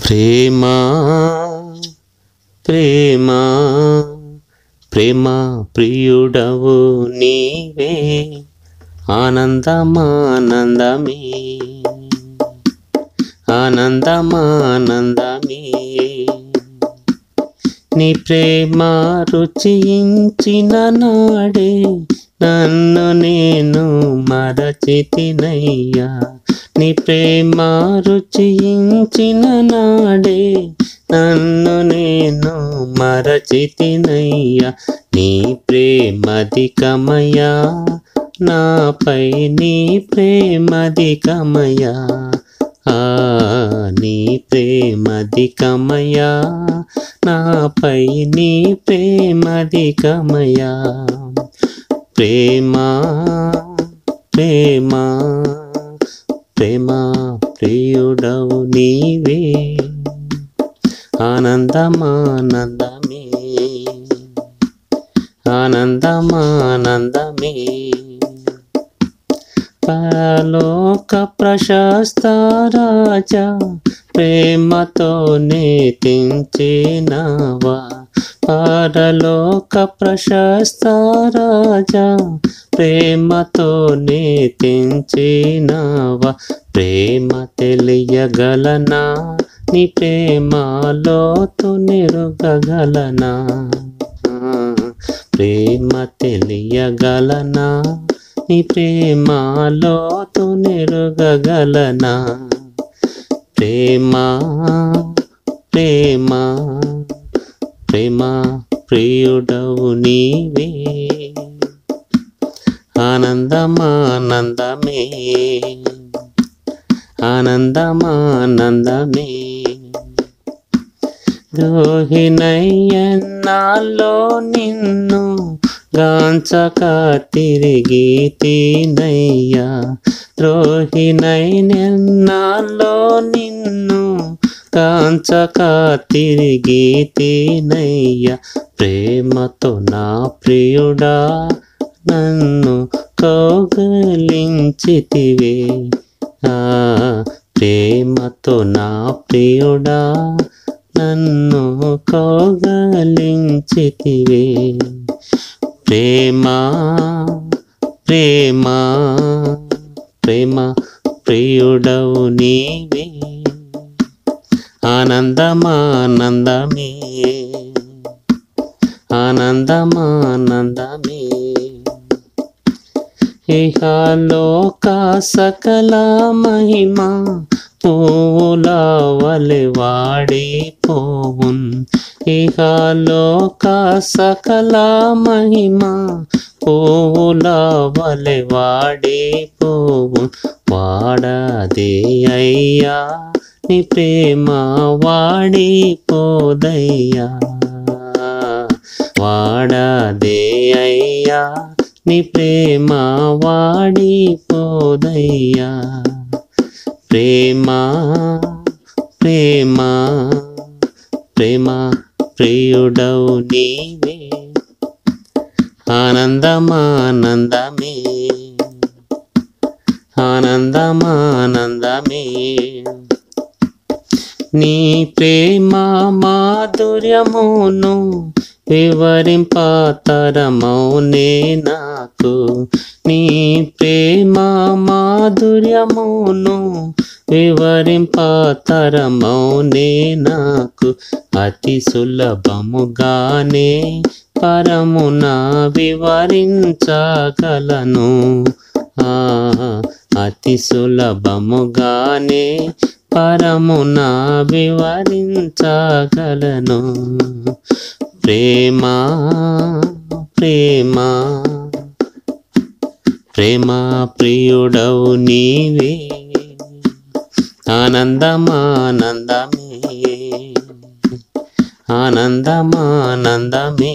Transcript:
ప్రేమ ప్రేమ ప్రేమ ప్రియుడవు నీవే ఆనందమానందమే ఆనందమానందమే నీ ప్రేమ రుచించిన నాడే నన్ను నేను మరచితినయ్యా నీ ప్రేమ రుచించిన నాడే నన్ను నేను మరచితినయ్యా నీ ప్రేమధికమయా నాపై నీ ప్రేమధికమయా నీ ప్రేమధికమయా నాపై నీ ప్రేమధికమయా ప్రేమ ప్రేమ ప్రేమ ప్రియుడవు నీవే ఆనందమానందమే ఆనందమానందమే పరలోక ప్రశస్త రాజా ప్రేమతోనే తెంచినావా పరలోక ప్రశస్త రాజా ప్రేమతోనే తెంచినావా ప్రేమ తెలియగలనా నీ ప్రేమలోతు నెరుగగలనా ప్రేమ తెలియగలనా నీ ప్రేమలోతు నెరుగగలనా ప్రేమ ప్రేమ ప్రేమ ప్రియుడవు నీవే ఆనందమానందమే ఆనందమానందమే ద్రోహినయ్యన్నాలో నిన్ను గాంచక తిరిగి తినయ్యా ద్రోహినయ్యన్నాలో నిన్ను గాంచక తిరిగి తినయ్యా ప్రేమతో నా ప్రియుడా నన్ను కౌగిలించితివే ప్రేమతో నా ప్రియుడా నన్ను కౌగిలించితివే ప్రేమ ప్రేమ ప్రేమ ప్రియుడవు నీవే ఆనందమానందమే ఆనందమానందమే ఇహలోక సకల మహిమ పూల వలె వాడిపోవున్ ఇహలోక సకల మహిమ పూల వలె వాడిపోవున్ వాడదే అయ్యా నీ ప్రేమ వాడిపోదయ్యా వాడదే అయ్యా నీ ప్రేమ వాడిపోదయ్యా ప్రేమ ప్రేమ ప్రేమ ప్రియుడవు నీవే ఆనందమానందమే ఆనందమానందమే నీ ప్రేమ మాధుర్యమును వివరింపతరమౌనే నాకు నీ ప్రేమ మాధుర్యమును వివరింపతరమౌనే నాకు అతి సులభముగానే పరమున వివరించగలను అతి సులభముగానే పరమున వివరించగలను ప్రేమ ప్రేమ ప్రేమ ప్రియుడవు నీవే ఆనందమానందమే ఆనందమానందమే